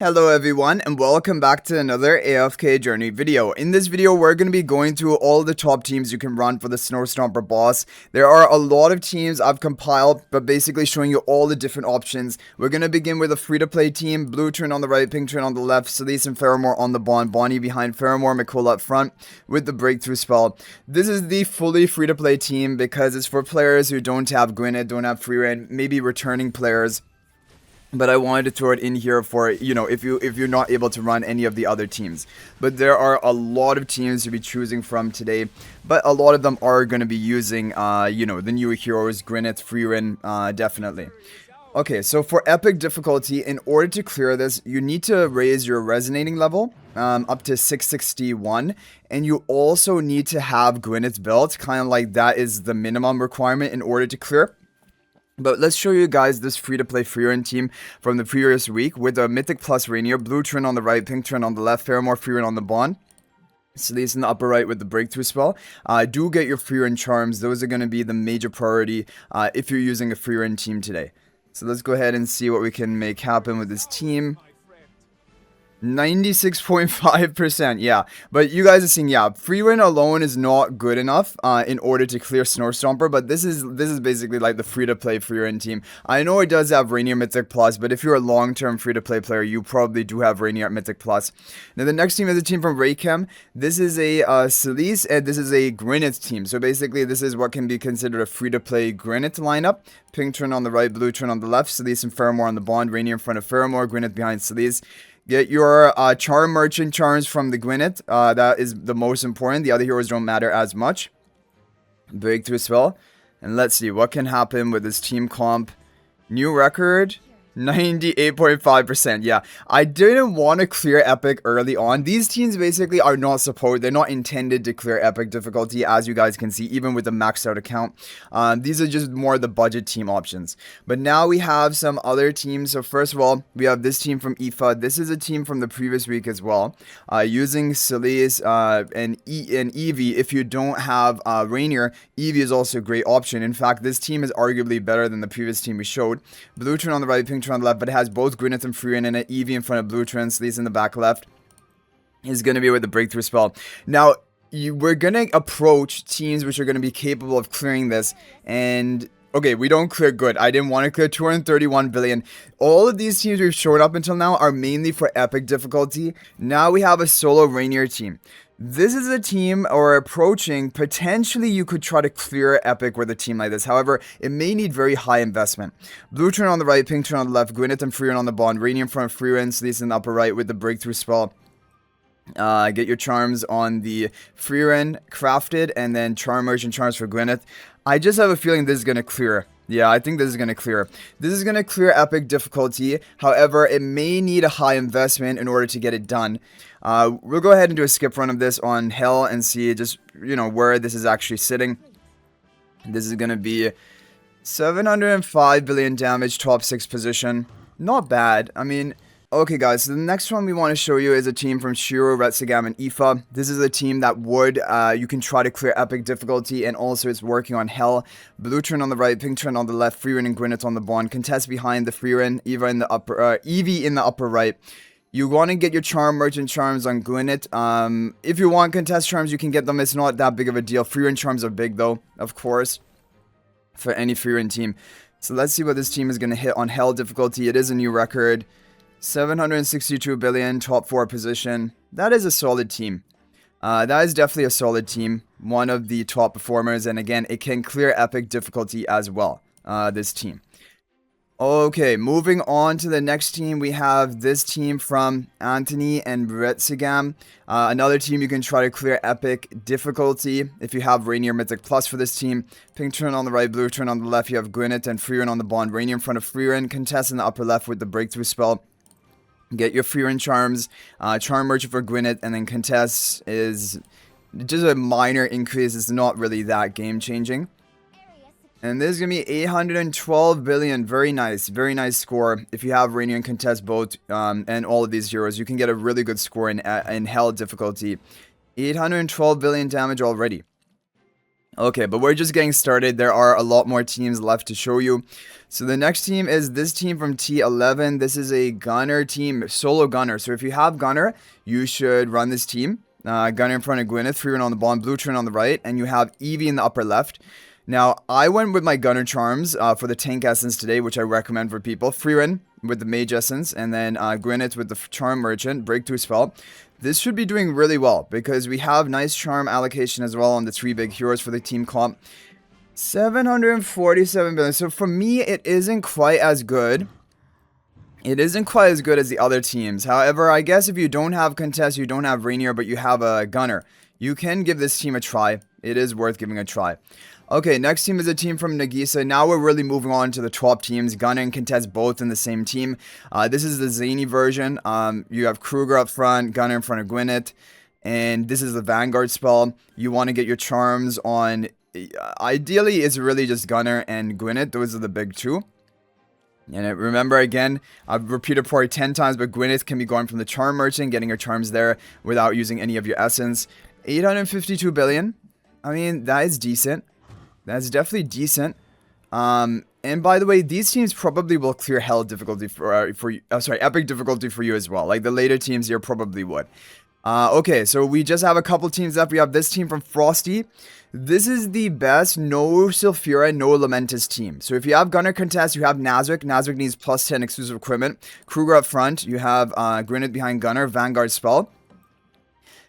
Hello everyone and welcome back to another AFK journey video. In this video we're going to be going through all the top teams you can run for the Snow Stomper boss. There are a lot of teams I've compiled, but basically showing you all the different options. We're going to begin with a free-to-play team, blue turn on the right, pink turn on the left, Celise and Pheromore on the Bonnie behind Pheromore, Mikola up front with the breakthrough spell. This is the fully free-to-play team because it's for players who don't have Gwyneth, don't have Frieren, maybe returning players. But I wanted to throw it in here for, if you're not able to run any of the other teams. But there are a lot of teams to be choosing from today. But a lot of them are going to be using, the newer heroes, Gwyneth, Frieren, definitely. Okay, so for epic difficulty, in order to clear this, you need to raise your resonating level up to 661. And you also need to have Gwyneth's belt, kind of like that is the minimum requirement in order to clear. But let's show you guys this free-to-play Frieren team from the previous week with a Mythic Plus Rainier, blue turn on the right, pink turn on the left, Pheromore, Frieren on the Bond. Celise in the upper right with the breakthrough spell. Do get your Frieren charms. Those are going to be the major priority if you're using a Frieren team today. So let's go ahead and see what we can make happen with this team. 96.5%, yeah. But you guys are seeing, yeah, Frieren alone is not good enough in order to clear Snow Stomper, but this is basically like the free-to-play Frieren team. I know it does have Rainier Mythic Plus, but if you're a long-term free-to-play player, you probably do have Rainier at Mythic Plus. Now, the next team is a team from Raychem. This is a Celise, and this is a Gwyneth team. So basically, this is what can be considered a free-to-play Gwyneth lineup. Pink turn on the right, blue turn on the left, Celise and Pheromore on the Bond, Rainier in front of Pheromore, Gwyneth behind Celise. Get your charm merchant charms from the Gwyneth. That is the most important. The other heroes don't matter as much. Breakthrough spell. And let's see what can happen with this team comp. New record. 98.5%. Yeah, I didn't want to clear epic early on. These teams basically are not supposed, they're not intended to clear epic difficulty, as you guys can see, even with the maxed out account. These are just more the budget team options. But now we have some other teams. So first of all, we have this team from IFA. This is a team from the previous week as well. Using Celise and Eevee. If you don't have Rainier, Eevee is also a great option. In fact, this team is arguably better than the previous team we showed. Blue turn on the right, pink turn on the left, but it has both Gwyneth and Frieren in it. Eevee in front of blue turn, Celise in the back left is going to be with the breakthrough spell. Now, we're going to approach teams which are going to be capable of clearing this, and okay, we don't clear good. I didn't want to clear 231 billion. All of these teams we've showed up until now are mainly for epic difficulty. Now we have a solo Rainier team. This is a team, or approaching, potentially you could try to clear epic with a team like this. However, it may need very high investment. Blue turn on the right, pink turn on the left, Gwyneth and Frieren on the Bond, Rainier in front of Frieren, Celise in the upper right with the breakthrough spell. Get your charms on the Frieren crafted, and then charm merchant charms for Gwyneth. I just have a feeling this is going to clear. Yeah, I think this is going to clear. This is going to clear epic difficulty. However, it may need a high investment in order to get it done. We'll go ahead and do a skip run of this on Hell and see just, where this is actually sitting. This is going to be 705 billion damage, top 6 position. Not bad. I mean, okay guys, so the next one we want to show you is a team from Shiro, Retsugam, and Ifa. This is a team that you can try to clear epic difficulty, and also it's working on Hell. Blue turn on the right, pink turn on the left, Frieren and Gwyneth on the Bond. Contest behind the Frieren, Eevee in the upper right. You want to get your charm merchant charms on Gwyneth. If you want contest charms, you can get them. It's not that big of a deal. Frieren charms are big though, of course, for any Frieren team. So let's see what this team is going to hit on Hell difficulty. It is a new record. 762 billion, top 4 position. That is a solid team. That is definitely a solid team. One of the top performers. And again, it can clear epic difficulty as well. This team. Okay, moving on to the next team. We have this team from Anthony and Retsugam. Another team you can try to clear epic difficulty if you have Rainier Mythic Plus for this team. Pink turn on the right, blue turn on the left. You have Gwyneth and Frieren on the Bond. Rainier in front of Frieren. Contest in the upper left with the breakthrough spell. Get your Frieren charms, charm merchant for Gwyneth, and then contest is just a minor increase. It's not really that game changing. And this is going to be 812 billion. Very nice score. If you have Rainier and contest both, and all of these heroes, you can get a really good score in Hell difficulty. 812 billion damage already. Okay, but we're just getting started. There are a lot more teams left to show you. So the next team is this team from T11. This is a Gunnar team, solo Gunnar. So if you have Gunnar, you should run this team. Gunnar in front of Gwyneth, Frieren on the bottom, Blue Trin on the right, and you have Evie in the upper left. Now, I went with my Gunnar charms for the tank essence today, which I recommend for people. Frieren with the mage essence, and then Gwyneth with the charm merchant, breakthrough spell. This should be doing really well because we have nice charm allocation as well on the 3 big heroes for the team comp. 747 billion. So for me, it isn't quite as good. It isn't quite as good as the other teams. However, I guess if you don't have Contest, you don't have Rainier, but you have a Gunnar, you can give this team a try. It is worth giving a try. Okay, next team is a team from Nagisa. Now we're really moving on to the top teams. Gunnar and Contest both in the same team. This is the Zany version. You have Kruger up front, Gunnar in front of Gwyneth. And this is the Vanguard spell. You want to get your charms on... Ideally, it's really just Gunnar and Gwyneth. Those are the big two. And remember, again, I've repeated probably 10 times, but Gwyneth can be going from the Charm Merchant, getting your charms there without using any of your essence. 852 billion. I mean, that is decent. That's definitely decent. And by the way, these teams probably will clear hell difficulty epic difficulty for you as well. Like the later teams here probably would. Okay, so we just have a couple teams left. We have this team from Frosty. This is the best No-Sylphira, No-Lamentis team. So if you have Gunnar Contest, you have Nazric. Nazric needs plus 10 exclusive equipment. Kruger up front. You have Gwyneth behind Gunnar, Vanguard spell.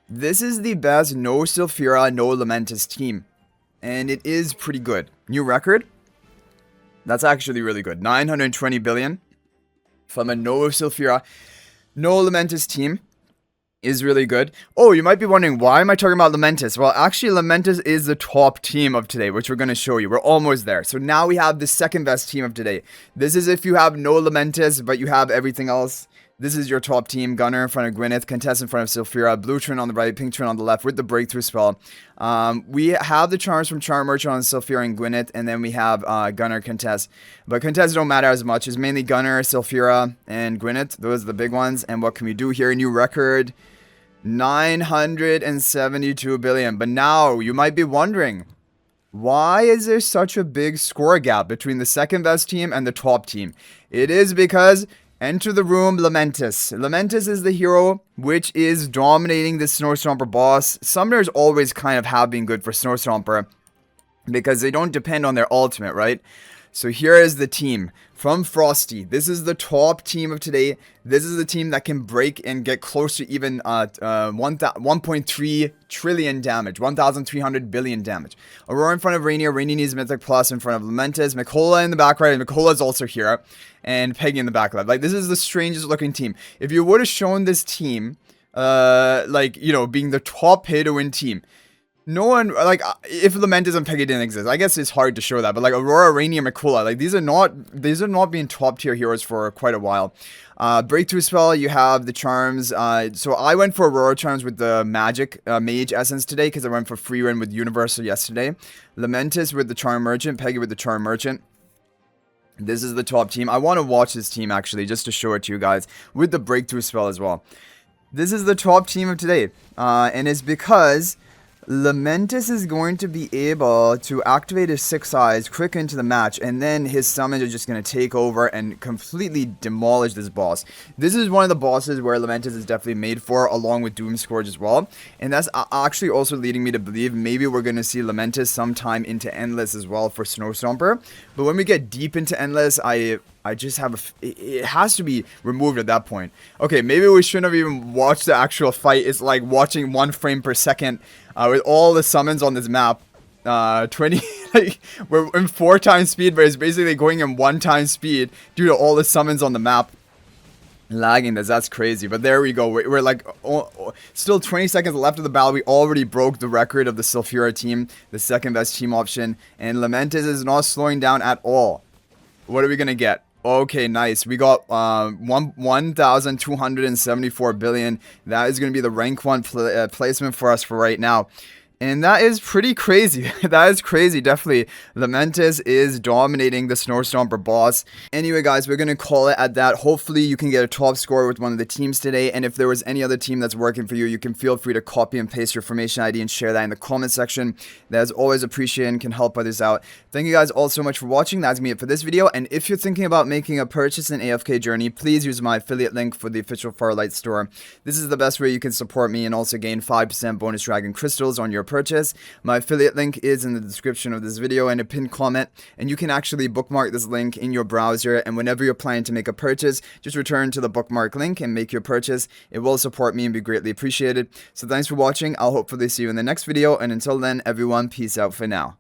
This is the best No-Sylphira, No-Lamentis team. And it is pretty good. New record? That's actually really good. 920 billion from a No-Sylphira, No-Lamentis team is really good. Oh, you might be wondering, why am I talking about Lamentis? Well, actually, Lamentis is the top team of today, which we're going to show you. We're almost there. So now we have the second best team of today. This is if you have no Lamentis, but you have everything else. This is your top team. Gunnar in front of Gwyneth, Contest in front of Sylphira, Blue Trin on the right, Pink Trin on the left with the breakthrough spell. We have the charms from Charm Merchant on Sylphira and Gwyneth, and then we have Gunnar, Contest. But Contest don't matter as much. It's mainly Gunnar, Sylphira, and Gwyneth. Those are the big ones. And what can we do here? New record, 972 billion. But now you might be wondering, why is there such a big score gap between the second best team and the top team? It is because... enter the room, Lamentis. Lamentis is the hero which is dominating the Snow Stomper boss. Summoners always kind of have been good for Snow Stomper because they don't depend on their ultimate, right? So here is the team from Frosty. This is the top team of today. This is the team that can break and get close to even 1.3 trillion damage, 1,300 billion damage. Aurora in front of Rainier. Rainier needs Mythic Plus in front of Lamentis. Mikola in the back right. And Mikola is also here. And Peggy in the back left. Like, this is the strangest looking team. If you would have shown this team, like, you know, being the top pay to win team, no one, like, if Lamentis and Peggy didn't exist, I guess it's hard to show that, but like Aurora, Rainier, Mikola, like these are not being top tier heroes for quite a while. Breakthrough spell, you have the charms. So I went for Aurora charms with the magic mage essence today because I went for Frieren with universal yesterday. Lamentis with the charm merchant, Peggy with the charm merchant. This is the top team. I want to watch this team actually just to show it to you guys with the breakthrough spell as well. This is the top team of today, and it's because Lamentis is going to be able to activate his 6 eyes quick into the match, and then his summons are just going to take over and completely demolish this boss. This is one of the bosses where Lamentis is definitely made for, along with Doomscourge as well. And that's actually also leading me to believe maybe we're going to see Lamentis sometime into Endless as well for Snow Stomper. But when we get deep into Endless, I just have it has to be removed at that point. Okay, maybe we shouldn't have even watched the actual fight. It's like watching 1 frame per second with all the summons on this map. 20, like, we're in 4 times speed, but it's basically going in 1 time speed due to all the summons on the map. Lagging this, that's crazy. But there we go. We're like, still 20 seconds left of the battle. We already broke the record of the Sylphira team, the second best team option. And Lamentis is not slowing down at all. What are we going to get? Okay, nice. We got 1,274 billion. That is going to be the rank 1 placement for us for right now. And that is pretty crazy. That is crazy, definitely. Lamentis is dominating the Snow Stomper boss. Anyway, guys, we're going to call it at that. Hopefully, you can get a top score with one of the teams today. And if there was any other team that's working for you, you can feel free to copy and paste your formation ID and share that in the comment section. That is always appreciated and can help others out. Thank you guys all so much for watching. That's me it for this video. And if you're thinking about making a purchase in AFK Journey, please use my affiliate link for the official Firelight store. This is the best way you can support me and also gain 5% bonus dragon crystals on your purchase. My affiliate link is in the description of this video and a pinned comment, and you can actually bookmark this link in your browser, and whenever you're planning to make a purchase, just return to the bookmark link and make your purchase. It will support me and be greatly appreciated. So thanks for watching. I'll hopefully see you in the next video, and until then, everyone, peace out for now.